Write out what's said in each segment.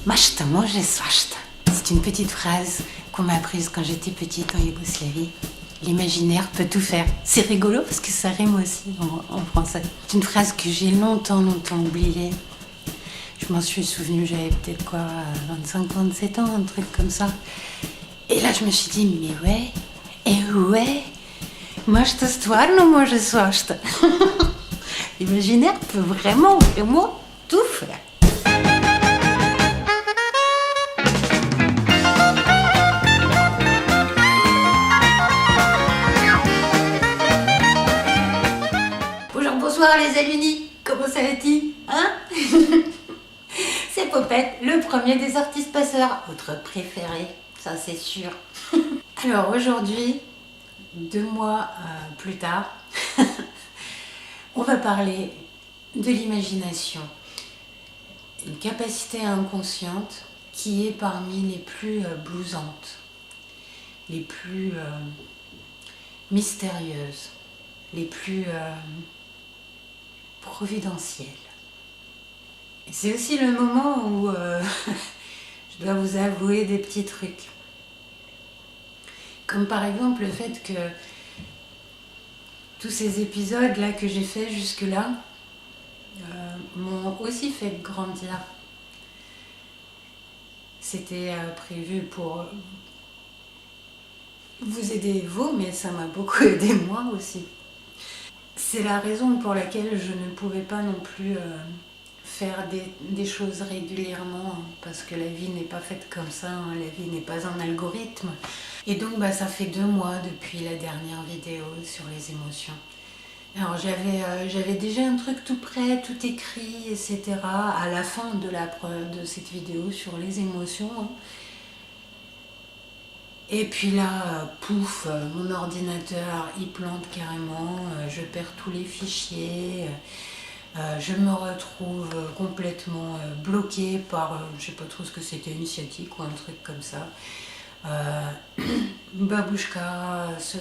Machta, może swachta. C'est une petite phrase qu'on m'a apprise quand j'étais petite en Yougoslavie. L'imaginaire peut tout faire. C'est rigolo parce que ça rime aussi en français. C'est une phrase que j'ai longtemps oubliée. Je m'en suis souvenue, j'avais peut-être 25-27 ans, un truc comme ça. Et là, je me suis dit, mais ouais, et ouais, machta stvarno može svašta. L'imaginaire peut vraiment tout faire. Bonsoir les alunis, comment ça va-t-il, hein? C'est Popette, le premier des artistes passeurs, votre préféré, ça c'est sûr. Alors aujourd'hui, 2 mois plus tard, on va parler de l'imagination, une capacité inconsciente qui est parmi les plus blousantes, les plus mystérieuses, les plus providentielle. C'est aussi le moment où je dois vous avouer des petits trucs. Comme par exemple le fait que tous ces épisodes-là que j'ai fait jusque-là m'ont aussi fait grandir. C'était prévu pour vous aider vous, mais ça m'a beaucoup aidé moi aussi. C'est la raison pour laquelle je ne pouvais pas non plus faire des choses régulièrement, parce que la vie n'est pas faite comme ça, hein, la vie n'est pas un algorithme. Et donc ça fait 2 mois depuis la dernière vidéo sur les émotions. Alors j'avais déjà un truc tout prêt, tout écrit, etc. à la fin de cette vidéo sur les émotions. Hein. Et puis là, pouf, mon ordinateur, il plante carrément, je perds tous les fichiers, je me retrouve complètement bloquée par, je sais pas trop ce que c'était, une sciatique ou un truc comme ça. Babouchka se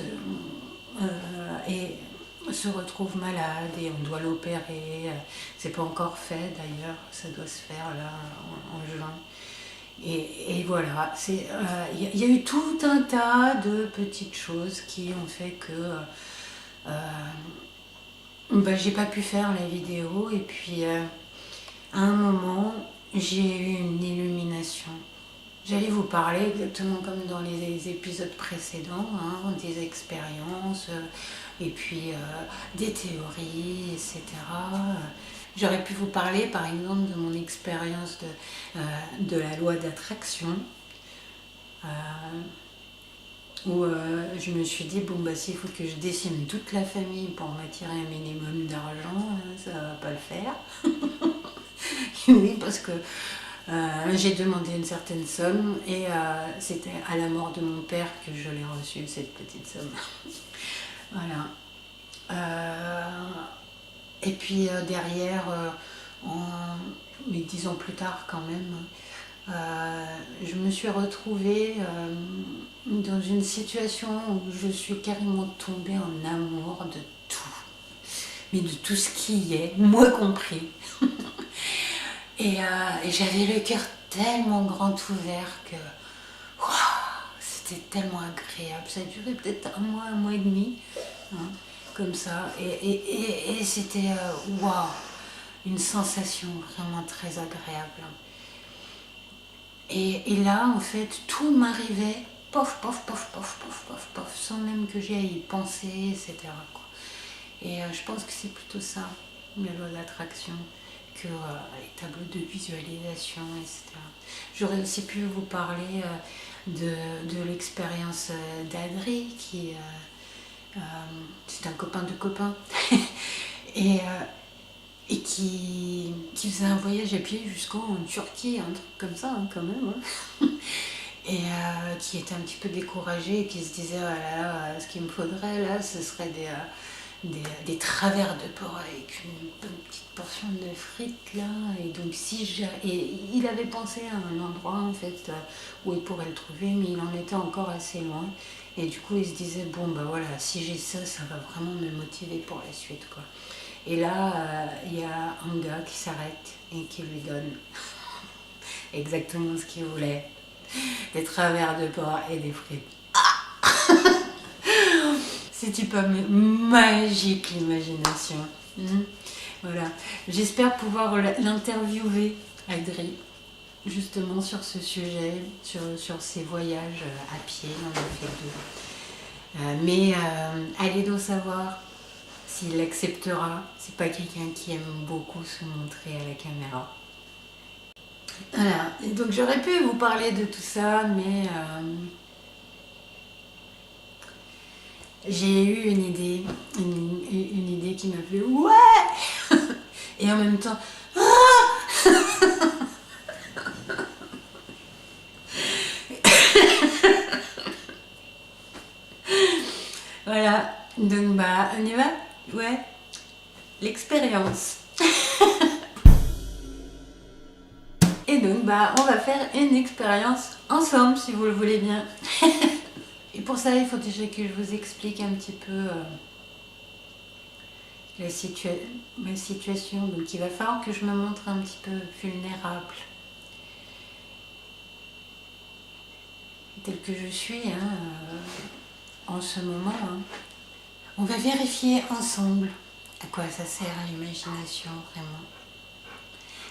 retrouve malade et on doit l'opérer. C'est pas encore fait d'ailleurs, ça doit se faire là en juin. Et voilà, il y a eu tout un tas de petites choses qui ont fait que j'ai pas pu faire la vidéo. Et puis à un moment, j'ai eu une illumination. J'allais vous parler exactement comme dans les épisodes précédents, hein, des expériences, et puis des théories, etc. J'aurais pu vous parler par exemple de mon expérience de la loi d'attraction, où je me suis dit, s'il faut que je dessine toute la famille pour m'attirer un minimum d'argent, ça va pas le faire. Oui, parce que j'ai demandé une certaine somme et c'était à la mort de mon père que je l'ai reçue, cette petite somme. Voilà. Et puis derrière, mais 10 ans plus tard quand même, je me suis retrouvée dans une situation où je suis carrément tombée en amour de tout. Mais de tout ce qui y est, moi compris. Et j'avais le cœur tellement grand ouvert que c'était tellement agréable. Ça a duré peut-être un mois et demi, hein, comme ça. Et c'était une sensation vraiment très agréable. Et là, en fait, tout m'arrivait, pof, pof, pof, pof, pof, pof, pof, sans même que j'aie à y penser, etc. quoi. Et je pense que c'est plutôt ça, la loi d'attraction, que les tableaux de visualisation, etc. J'aurais aussi pu vous parler de l'expérience d'Adri, qui c'est un copain de copain, et qui faisait un voyage à pied jusqu'en Turquie, un truc comme ça, hein, quand même. Hein. Et qui était un petit peu découragé et qui se disait, ce qu'il me faudrait là, ce serait des travers de porc avec une petite portion de frites là. Et donc il avait pensé à un endroit en fait où il pourrait le trouver, mais il en était encore assez loin. Et du coup il se disait, si j'ai ça, ça va vraiment me motiver pour la suite, quoi. Et là il y a un gars qui s'arrête et qui lui donne exactement ce qu'il voulait. Des travers de porc et des frites. C'est pas magique l'imagination. Voilà. J'espère pouvoir l'interviewer, Adri, justement sur ce sujet, sur ses voyages à pied. On en a fait 2. Mais allez donc savoir s'il acceptera. C'est pas quelqu'un qui aime beaucoup se montrer à la caméra. Voilà. Et donc j'aurais pu vous parler de tout ça, mais j'ai eu une idée qui m'a fait ouais et en même temps voilà, donc bah on y va, ouais, l'expérience. Et donc bah on va faire une expérience ensemble si vous le voulez bien. Et pour ça il faut déjà que je vous explique un petit peu ma situation. Donc il va falloir que je me montre un petit peu vulnérable, telle que je suis en ce moment. On va vérifier ensemble à quoi ça sert l'imagination vraiment.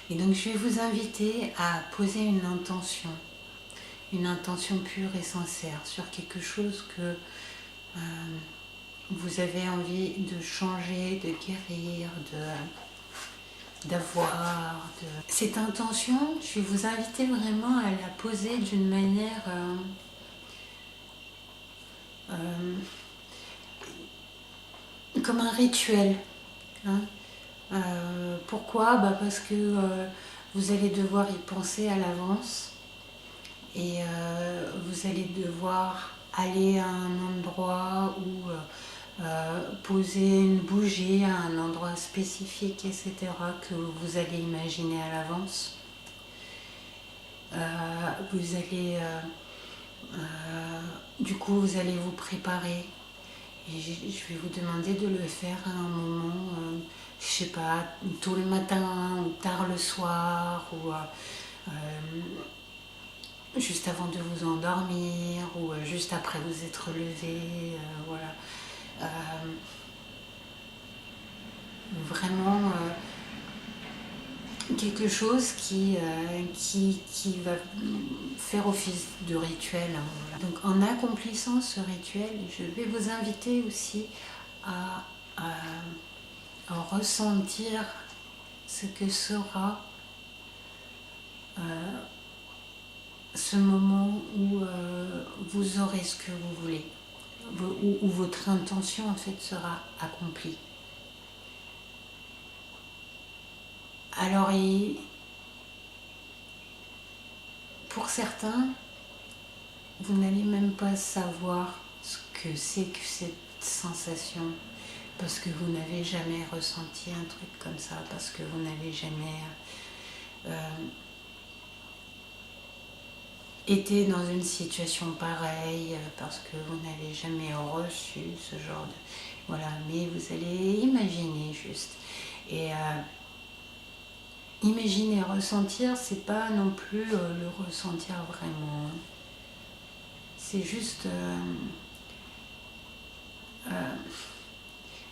Et donc je vais vous inviter à poser une intention pure et sincère sur quelque chose que vous avez envie de changer, de guérir, d'avoir. Cette intention, je vais vous inviter vraiment à la poser d'une manière comme un rituel. Pourquoi ? Parce que vous allez devoir y penser à l'avance et vous allez devoir aller à un endroit où poser une bougie à un endroit spécifique, etc., que vous allez imaginer à l'avance. Vous allez du coup vous allez vous préparer et je vais vous demander de le faire à un moment, je sais pas, tôt le matin ou tard le soir ou juste avant de vous endormir ou juste après vous être levé, voilà. Vraiment quelque chose qui va faire office de rituel. Voilà. Donc en accomplissant ce rituel, je vais vous inviter aussi à ressentir ce que sera ce moment où vous aurez ce que vous voulez, où votre intention en fait sera accomplie. Alors, pour certains, vous n'allez même pas savoir ce que c'est que cette sensation, parce que vous n'avez jamais ressenti un truc comme ça, parce que vous n'avez jamais été dans une situation pareille, parce que vous n'avez jamais reçu ce genre de... Voilà, mais vous allez imaginer juste. Et imaginer, ressentir, c'est pas non plus le ressentir vraiment. C'est juste...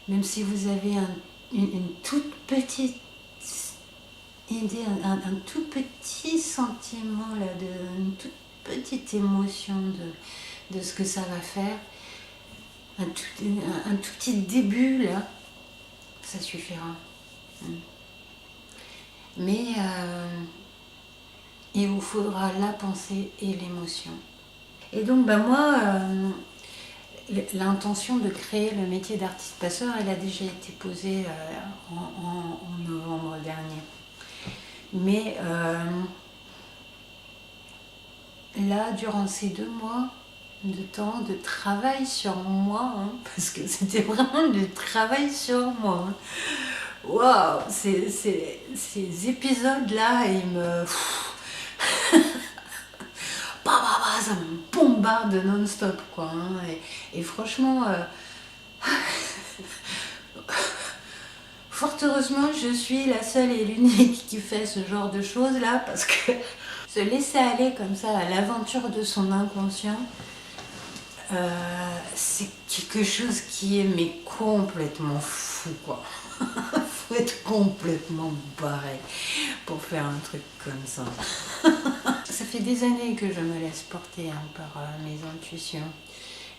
même si vous avez une toute petite idée, un tout petit sentiment, là, une toute petite émotion de ce que ça va faire, un tout petit début, là, ça suffira. Mais il vous faudra la pensée et l'émotion. Et donc moi, l'intention de créer le métier d'artiste passeur, elle a déjà été posée en novembre dernier. Mais là, durant ces 2 mois de temps de travail sur moi, parce que c'était vraiment du travail sur moi. Waouh, ces épisodes-là, ils me... ça me bombarde non-stop, quoi. Et franchement, fort heureusement, je suis la seule et l'unique qui fait ce genre de choses-là, parce que se laisser aller comme ça à l'aventure de son inconscient, c'est quelque chose qui est mais complètement fou, quoi. Faut être complètement barré pour faire un truc comme ça. Ça fait des années que je me laisse porter par mes intuitions,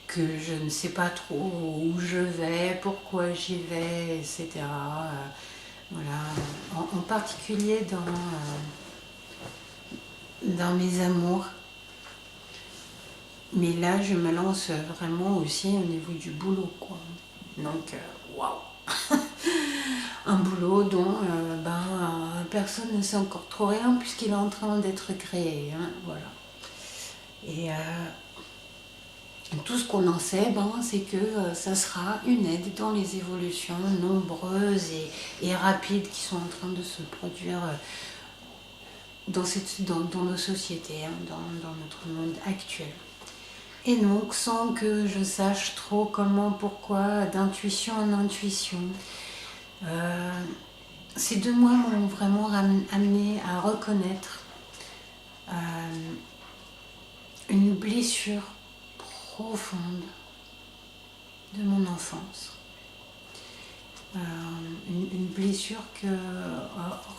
que je ne sais pas trop où je vais, pourquoi j'y vais, etc. Voilà. En particulier dans mes amours. Mais là, je me lance vraiment aussi au niveau du boulot, quoi. Donc, waouh. Un boulot dont personne ne sait encore trop rien puisqu'il est en train d'être créé, hein, voilà. Et tout ce qu'on en sait, c'est que ça sera une aide dans les évolutions nombreuses et rapides qui sont en train de se produire dans nos sociétés, hein, dans notre monde actuel. Et donc, sans que je sache trop comment, pourquoi, d'intuition en intuition, ces 2 mois m'ont vraiment amené à reconnaître une blessure profonde de mon enfance. Une blessure que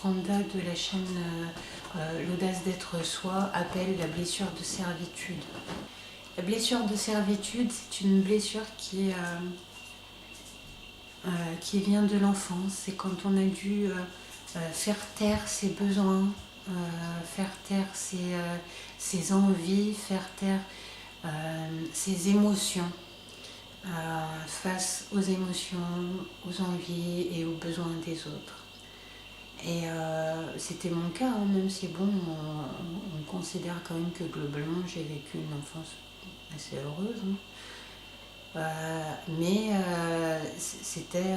Randa de la chaîne L'Audace d'être soi appelle la blessure de servitude. La blessure de servitude, c'est une blessure qui vient de l'enfance. C'est quand on a dû faire taire ses besoins, faire taire ses envies, faire taire ses émotions face aux émotions, aux envies et aux besoins des autres. Et c'était mon cas, hein, même si on considère quand même que globalement j'ai vécu une enfance assez heureuse, hein. Mais c'était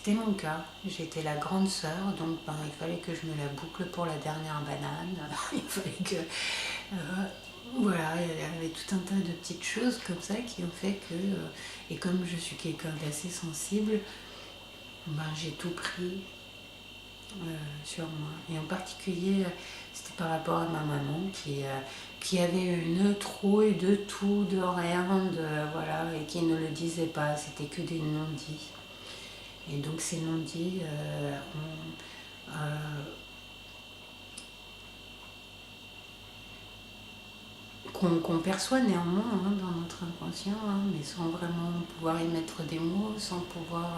mon cas. J'étais la grande sœur, donc il fallait que je me la boucle pour la dernière banane. Il fallait que voilà, il y avait tout un tas de petites choses comme ça qui ont fait que et comme je suis quelqu'un d'assez sensible, j'ai tout pris sur moi. Et en particulier, c'était par rapport à ma maman qui avait une trouille de tout, de rien, voilà, et qui ne le disait pas. C'était que des non-dits. Et donc ces non-dits qu'on perçoit néanmoins, hein, dans notre inconscient, hein, mais sans vraiment pouvoir y mettre des mots, sans pouvoir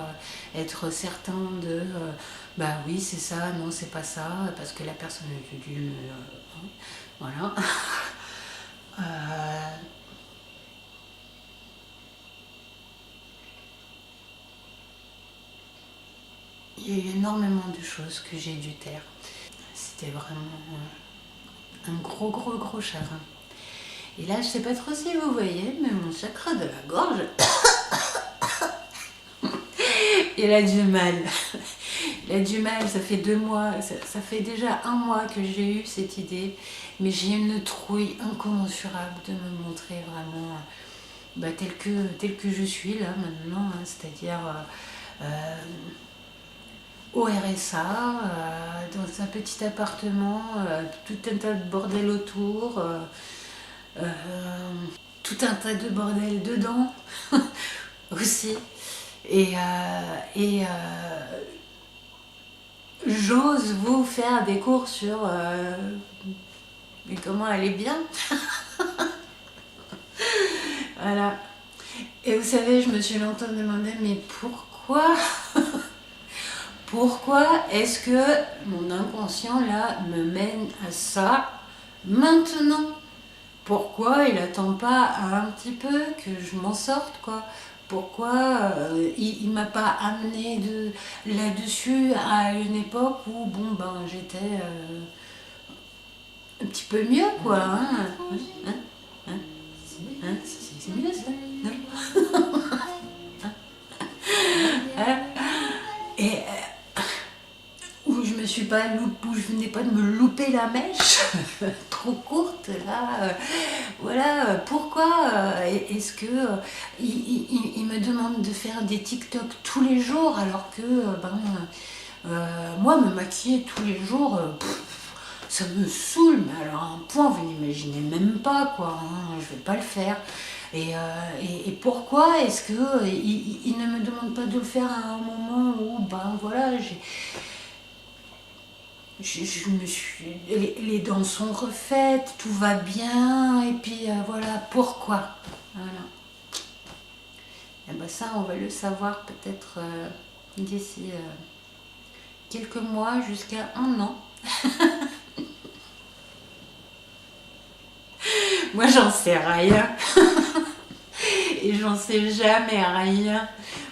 être certain de oui c'est ça, non c'est pas ça, parce que la personne a dû voilà. Il y a eu énormément de choses que j'ai dû taire. C'était vraiment un gros chagrin. Et là, je sais pas trop si vous voyez, mais mon chakra de la gorge, il a du mal. Il a du mal, ça fait 2 mois, ça fait déjà 1 mois que j'ai eu cette idée, mais j'ai une trouille incommensurable de me montrer vraiment tel que je suis là maintenant, hein, c'est-à-dire au RSA, dans un petit appartement, tout un tas de bordel autour, tout un tas de bordel dedans aussi. Et j'ose vous faire des cours sur comment aller bien. Voilà. Et vous savez, je me suis longtemps demandé, mais pourquoi pourquoi est-ce que mon inconscient là me mène à ça maintenant? Pourquoi il attend pas un petit peu que je m'en sorte, quoi? Pourquoi il m'a pas amené là-dessus à une époque où j'étais un petit peu mieux, quoi, hein? C'est mieux ça, non? Et où je me je venais pas de me louper la mèche trop courte là. Voilà, pourquoi est-ce que il me demande de faire des TikTok tous les jours alors que moi me maquiller tous les jours, ça me saoule, mais alors à un point vous n'imaginez même pas quoi, hein, je vais pas le faire. Et pourquoi est-ce que il ne me demande pas de le faire à un moment où voilà, je me suis, les dents sont refaites, tout va bien, et puis voilà, pourquoi? Voilà. Et ça, on va le savoir peut-être d'ici quelques mois jusqu'à un an. Moi, j'en sais rien. Et j'en sais jamais rien.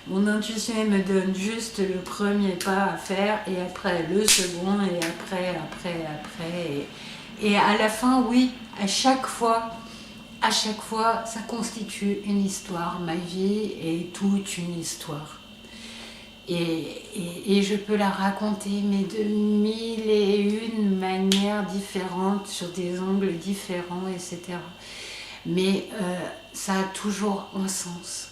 Mon intuition elle me donne juste le premier pas à faire et après le second et après. Et à la fin, oui, à chaque fois, ça constitue une histoire. Ma vie est toute une histoire. Et je peux la raconter, mais de mille et une manières différentes, sur des angles différents, etc. Mais ça a toujours un sens.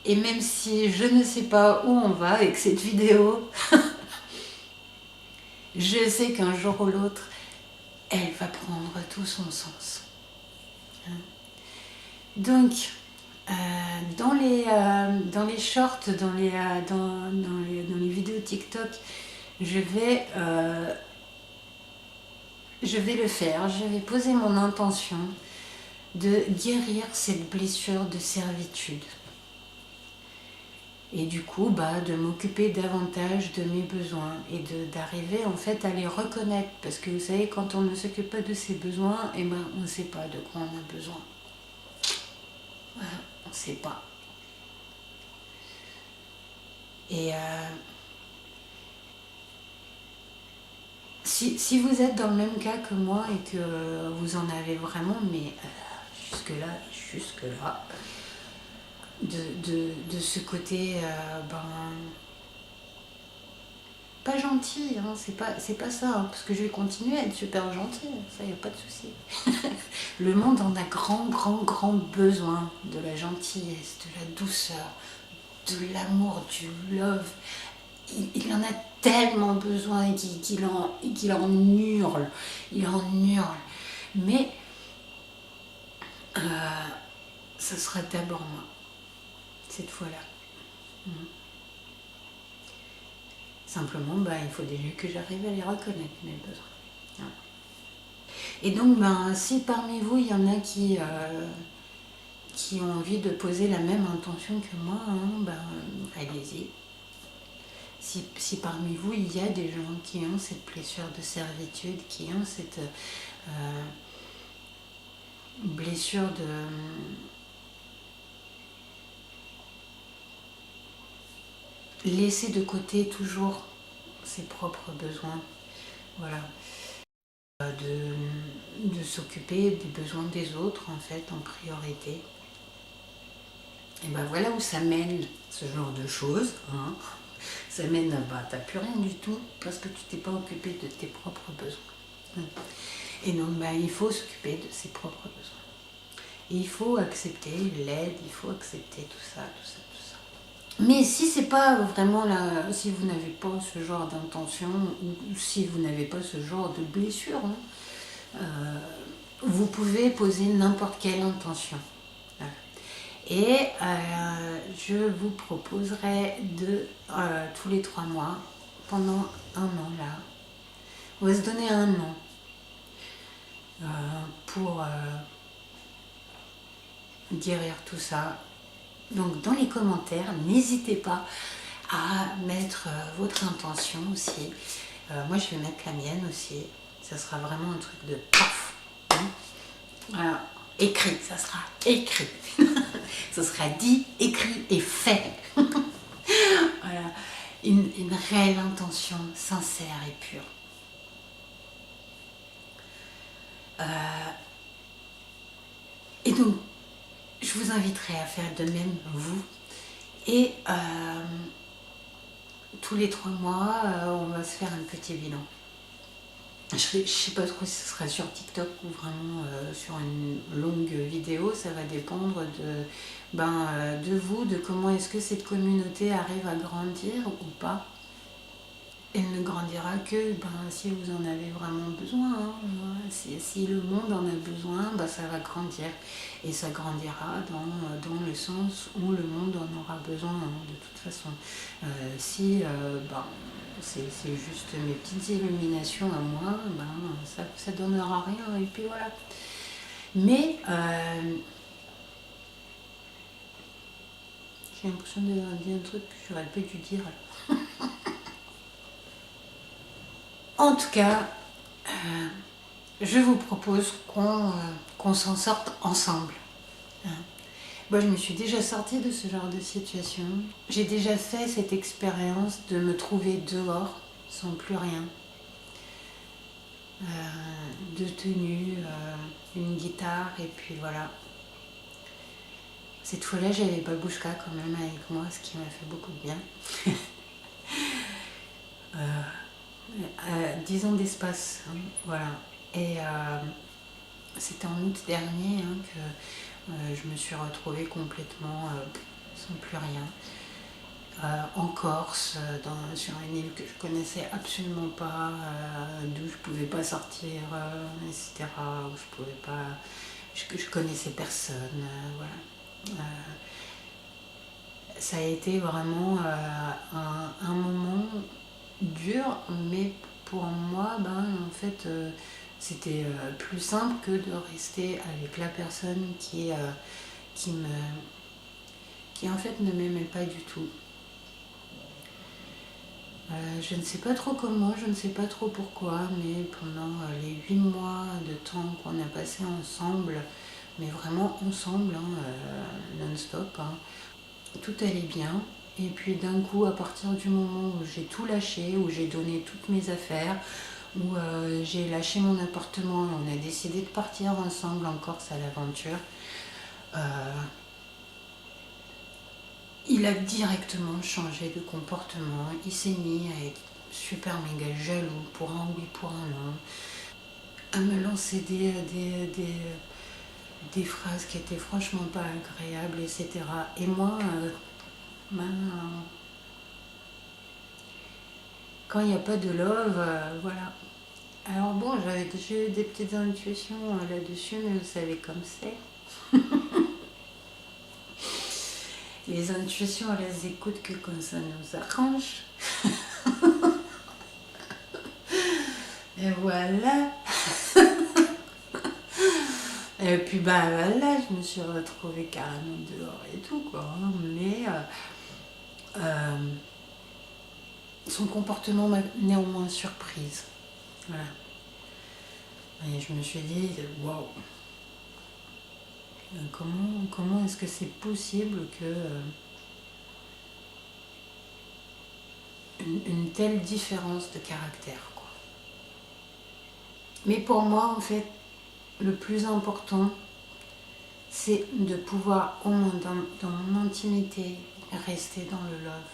Et même si je ne sais pas où on va avec cette vidéo, je sais qu'un jour ou l'autre, elle va prendre tout son sens. Donc, dans les shorts, dans les vidéos TikTok, je vais le faire. Je vais poser mon intention de guérir cette blessure de servitude. Et du coup, de m'occuper davantage de mes besoins et d'arriver en fait à les reconnaître. Parce que vous savez, quand on ne s'occupe pas de ses besoins, on ne sait pas de quoi on a besoin. Voilà, on ne sait pas. Et si vous êtes dans le même cas que moi et que vous en avez vraiment, mais jusque-là, de ce côté pas gentil, hein, c'est pas ça, hein, parce que je vais continuer à être super gentille, ça y a pas de souci. Le monde en a grand besoin de la gentillesse, de la douceur, de l'amour, du love. Il en a tellement besoin qu'il en hurle, mais ce sera d'abord moi cette fois-là. Simplement, il faut déjà que j'arrive à les reconnaître, mes besoins. Et donc, si parmi vous, il y en a qui ont envie de poser la même intention que moi, allez-y. Si parmi vous, il y a des gens qui ont cette blessure de servitude, qui ont cette blessure de... laisser de côté toujours ses propres besoins, voilà, de s'occuper des besoins des autres en fait en priorité. Et voilà où ça mène ce genre de choses, hein. Ça mène à t'as plus rien du tout parce que tu t'es pas occupé de tes propres besoins. Et donc il faut s'occuper de ses propres besoins. Et il faut accepter l'aide, il faut accepter tout ça. Mais si c'est pas vraiment là, si vous n'avez pas ce genre d'intention, ou si vous n'avez pas ce genre de blessure, vous pouvez poser n'importe quelle intention. Voilà. Et je vous proposerai tous les 3 mois, pendant un an là, on va se donner un an pour guérir tout ça. Donc dans les commentaires, n'hésitez pas à mettre votre intention aussi. Moi je vais mettre la mienne aussi. Ça sera vraiment un truc de paf. Voilà. Écrit, ça sera écrit. Ça sera dit, écrit et fait. Voilà. Une réelle intention sincère et pure. Et donc, je vous inviterai à faire de même vous. Et tous les 3 mois, on va se faire un petit bilan. Je ne sais pas trop si ce sera sur TikTok ou vraiment sur une longue vidéo. Ça va dépendre de vous, de comment est-ce que cette communauté arrive à grandir ou pas. Elle ne grandira que si vous en avez vraiment besoin. Si le monde en a besoin, ça va grandir. Et ça grandira dans le sens où le monde en aura besoin, de toute façon. C'est juste mes petites illuminations à moi, ça donnera rien. Et puis voilà. Mais j'ai l'impression d'avoir dit un truc que j'aurais pas dû dire. En tout cas, je vous propose qu'on s'en sorte ensemble. Moi, je me suis déjà sortie de ce genre de situation. J'ai déjà fait cette expérience de me trouver dehors, sans plus rien. De tenue, une guitare, et puis voilà. Cette fois-là, j'avais Babouchka quand même avec moi, ce qui m'a fait beaucoup de bien. 10 ans d'espace, voilà. Et c'était en août dernier que je me suis retrouvée complètement sans plus rien. En Corse, sur une île que je connaissais absolument pas, d'où je pouvais pas sortir, etc. Où je pouvais pas, je connaissais personne, voilà. Ça a été vraiment un moment dur, mais pour moi, en fait, c'était plus simple que de rester avec la personne qui en fait ne m'aimait pas du tout. Je ne sais pas trop comment, je ne sais pas trop pourquoi, mais pendant les 8 mois de temps qu'on a passé ensemble, mais vraiment ensemble, non-stop, tout allait bien. Et puis d'un coup, à partir du moment où j'ai tout lâché, où j'ai donné toutes mes affaires, où j'ai lâché mon appartement, on a décidé de partir ensemble en Corse à l'aventure, il a directement changé de comportement. Il s'est mis à être super méga jaloux pour un oui, pour un non, à me lancer des phrases qui étaient franchement pas agréables, etc. Et moi, quand il n'y a pas de love, voilà. Alors bon, j'ai eu des petites intuitions là-dessus, mais vous savez comme c'est. Les intuitions, on les écoute que quand ça nous arrange. Et voilà. Et puis voilà, je me suis retrouvée carrément dehors et tout, quoi. Mais son comportement m'a néanmoins surprise. Voilà. Et je me suis dit, waouh, comment est-ce que c'est possible que une telle différence de caractère, quoi. Mais pour moi, en fait, le plus important, c'est de pouvoir, au moins dans mon intimité, rester dans le love.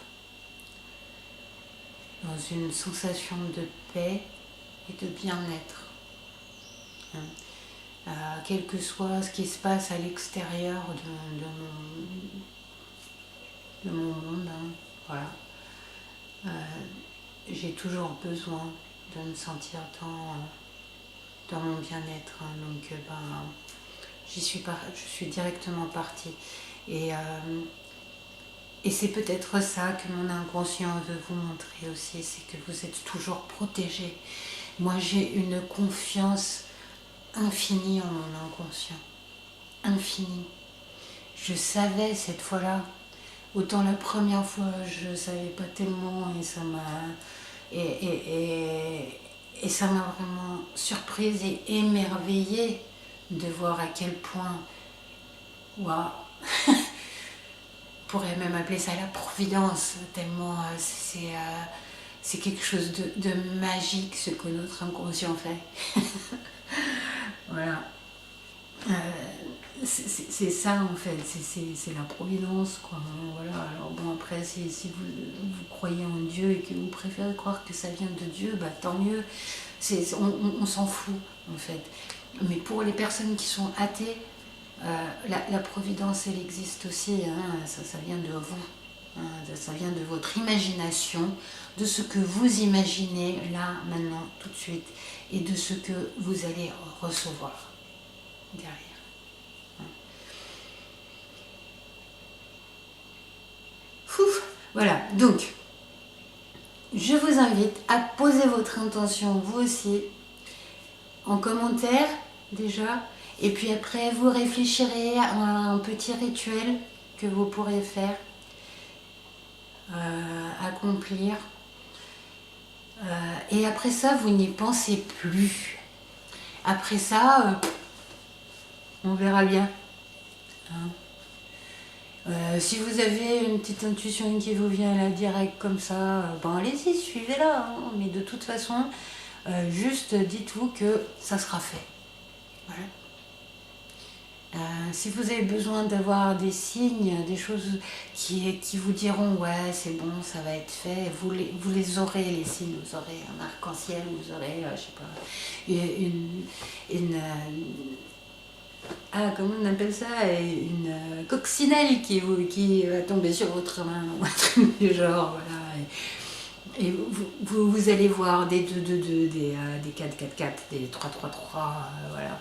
Dans une sensation de paix et de bien-être. Quel que soit ce qui se passe à l'extérieur de mon monde, voilà. J'ai toujours besoin de me sentir dans mon bien-être, donc je suis directement partie. Et c'est peut-être ça que mon inconscient veut vous montrer aussi, c'est que vous êtes toujours protégé. Moi, j'ai une confiance infinie en mon inconscient. Infinie. Je savais cette fois-là. Autant la première fois, je ne savais pas tellement et ça m'a... Et ça m'a vraiment surprise et émerveillée de voir à quel point... Waouh. On pourrait même appeler ça la providence, tellement c'est quelque chose de magique ce que notre inconscient fait. Voilà. c'est ça en fait, c'est la providence quoi. Voilà. Alors bon après si vous croyez en Dieu et que vous préférez croire que ça vient de Dieu, bah tant mieux. On s'en fout en fait. Mais pour les personnes qui sont athées, la providence elle existe aussi, hein, ça vient de vous. Hein, ça vient de votre imagination, de ce que vous imaginez là, maintenant, tout de suite, et de ce que vous allez recevoir derrière. Fouf, voilà, donc, je vous invite à poser votre intention, vous aussi, en commentaire déjà, et puis après, vous réfléchirez à un petit rituel que vous pourrez faire, accomplir. Et après ça, vous n'y pensez plus. Après ça, on verra bien. Hein. Si vous avez une petite intuition qui vous vient là direct comme ça, bon allez-y, suivez-la. Hein. Mais de toute façon, juste dites-vous que ça sera fait. Voilà. Si vous avez besoin d'avoir des signes, des choses qui vous diront ouais c'est bon, ça va être fait, vous les aurez les signes, vous aurez un arc-en-ciel, vous aurez, je sais pas, comment on appelle ça, une coccinelle qui va tomber sur votre main, ou un truc du genre, voilà. Et vous allez voir des 2-2-2, des 4-4-4, des 3-3-3, voilà.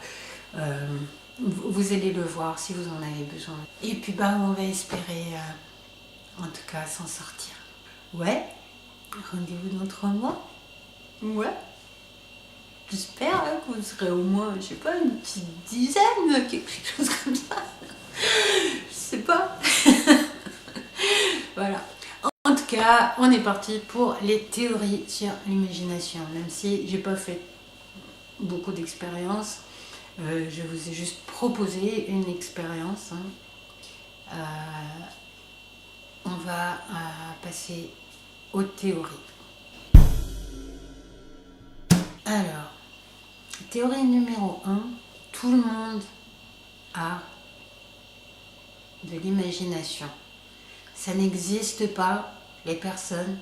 Vous allez le voir si vous en avez besoin. Et puis on va espérer, en tout cas, s'en sortir. Ouais, rendez-vous dans 3 mois. Ouais. J'espère que vous serez au moins, je sais pas, une petite dizaine, quelque chose comme ça. Je sais pas. Voilà. En tout cas, on est parti pour les théories sur l'imagination. Même si j'ai pas fait beaucoup d'expériences, je vous ai juste proposé une expérience. Hein. On va passer aux théories. Alors, théorie numéro 1, tout le monde a de l'imagination. Ça n'existe pas les personnes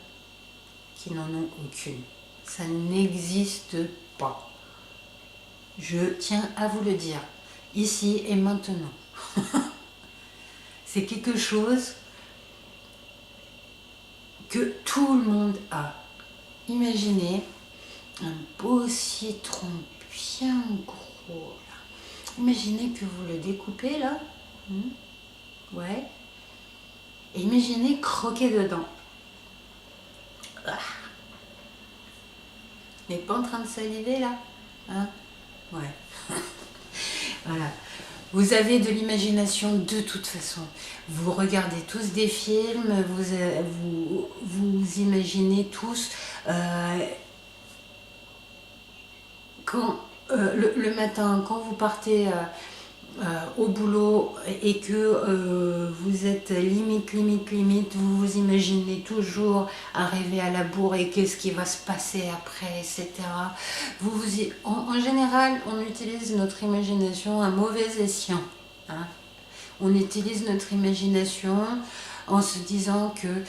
qui n'en ont aucune. Ça n'existe pas. Je tiens à vous le dire, ici et maintenant. C'est quelque chose que tout le monde a. Imaginez un beau citron bien gros. Là. Imaginez que vous le découpez là. Ouais. Et imaginez croquer dedans. Ah. Vous n'êtes pas en train de saliver là, hein? Ouais. Voilà. Vous avez de l'imagination de toute façon. Vous regardez tous des films, vous imaginez tous quand le matin, quand vous partez au boulot et que vous êtes limite, vous vous imaginez toujours arriver à la bourre et qu'est-ce qui va se passer après, etc. En général, on utilise notre imagination à mauvais escient. Hein. On utilise notre imagination en se disant que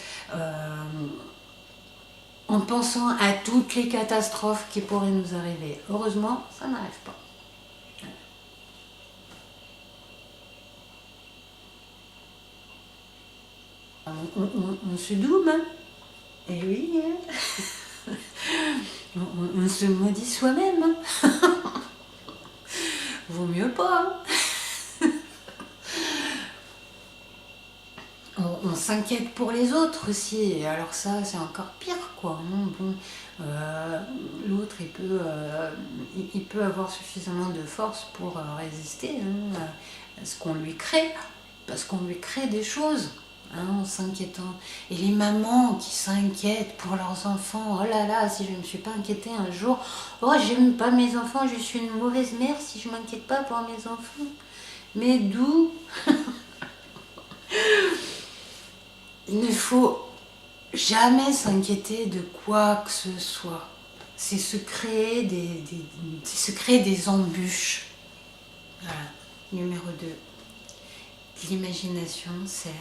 en pensant à toutes les catastrophes qui pourraient nous arriver. Heureusement, ça n'arrive pas. On se doume, hein. Et oui, hein. on se maudit soi-même. Hein. Vaut mieux pas. Hein. On s'inquiète pour les autres aussi. Et alors ça, c'est encore pire, quoi. Bon, l'autre, il peut avoir suffisamment de force pour résister à ce qu'on lui crée. Parce qu'on lui crée des choses. Hein, en s'inquiétant. Et les mamans qui s'inquiètent pour leurs enfants, oh là là, si je ne me suis pas inquiétée un jour, oh j'aime pas mes enfants, je suis une mauvaise mère si je m'inquiète pas pour mes enfants. Mais d'où? Il ne faut jamais s'inquiéter de quoi que ce soit. C'est se créer des embûches. Voilà, numéro 2. L'imagination sert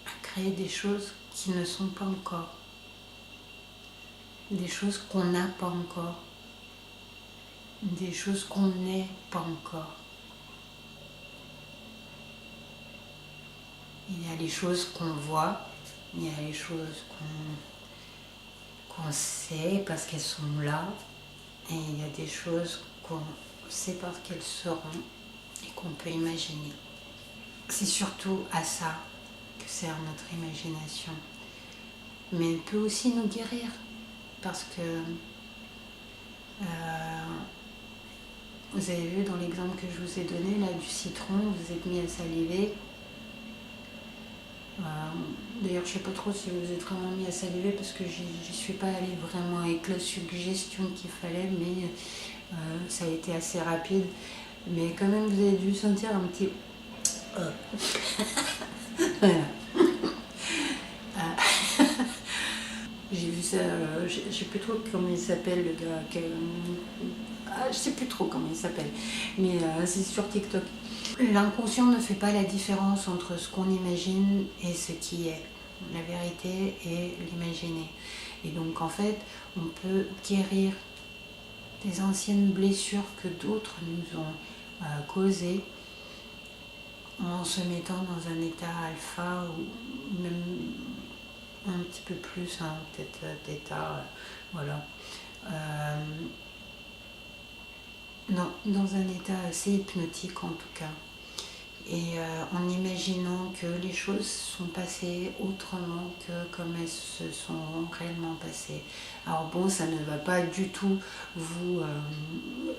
à créer des choses qui ne sont pas encore, des choses qu'on n'a pas encore, des choses qu'on n'est pas encore. Il y a les choses qu'on voit, il y a les choses qu'on sait parce qu'elles sont là, et il y a des choses qu'on sait parce qu'elles seront et qu'on peut imaginer. C'est surtout à ça que sert notre imagination. Mais elle peut aussi nous guérir parce que vous avez vu dans l'exemple que je vous ai donné là du citron, vous êtes mis à saliver. D'ailleurs, je ne sais pas trop si vous êtes vraiment mis à saliver parce que j'y suis pas allée vraiment avec la suggestion qu'il fallait, mais ça a été assez rapide. Mais quand même, vous avez dû sentir un petit... Voilà. J'ai vu ça, je sais plus trop comment il s'appelle le gars, je sais plus trop comment il s'appelle, mais c'est sur TikTok. L'inconscient ne fait pas la différence entre ce qu'on imagine et ce qui est. La vérité est l'imaginer. Et donc en fait, on peut guérir des anciennes blessures que d'autres nous ont causées en se mettant dans un état alpha ou même un petit peu plus, hein, peut-être d'état, voilà. Non, dans un état assez hypnotique en tout cas. Et en imaginant que les choses sont passées autrement que comme elles se sont réellement passées. Alors bon, ça ne va pas du tout vous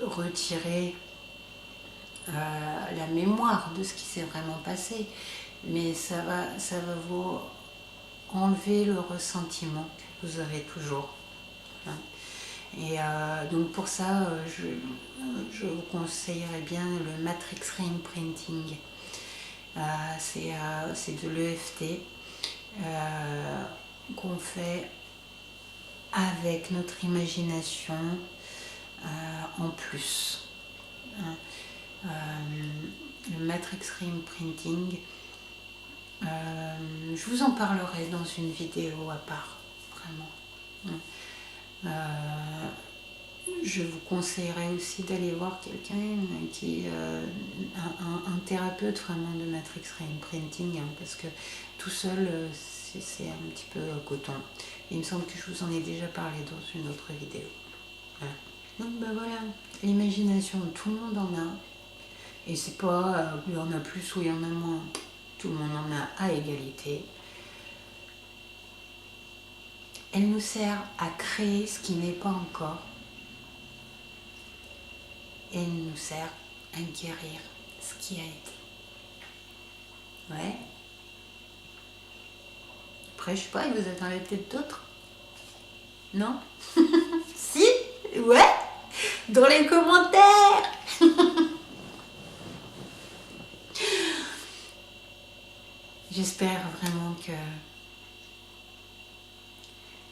retirer la mémoire de ce qui s'est vraiment passé, mais ça va vous enlever le ressentiment que vous avez toujours. Hein. Et donc pour ça, je vous conseillerais bien le Matrix Reimprinting. C'est de l'EFT qu'on fait avec notre imagination en plus. Hein. Le Matrix Reimprinting, je vous en parlerai dans une vidéo à part, vraiment. Je vous conseillerais aussi d'aller voir quelqu'un qui un thérapeute vraiment de Matrix Reimprinting, hein, parce que tout seul c'est un petit peu coton. Il me semble que je vous en ai déjà parlé dans une autre vidéo. Voilà. Donc ben voilà, l'imagination, tout le monde en a, et c'est pas il y en a plus ou il y en a moins, tout le monde en a à égalité. Elle nous sert à créer ce qui n'est pas encore. Et elle nous sert à guérir ce qui a été. Ouais. Après, je sais pas, vous attendez peut-être d'autres? Non? Si? Ouais? Dans les commentaires. J'espère vraiment que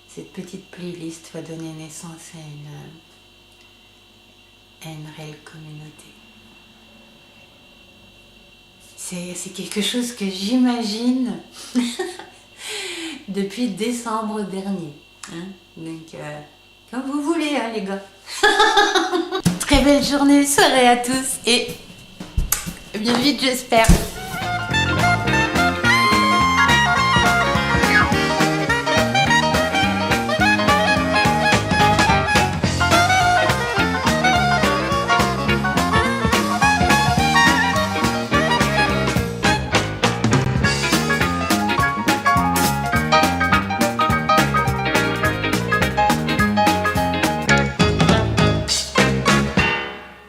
cette petite playlist va donner naissance à une réelle communauté. C'est quelque chose que j'imagine depuis décembre dernier. Hein. Donc, comme vous voulez, hein, les gars. Très belle journée, soirée à tous et bien vite, j'espère.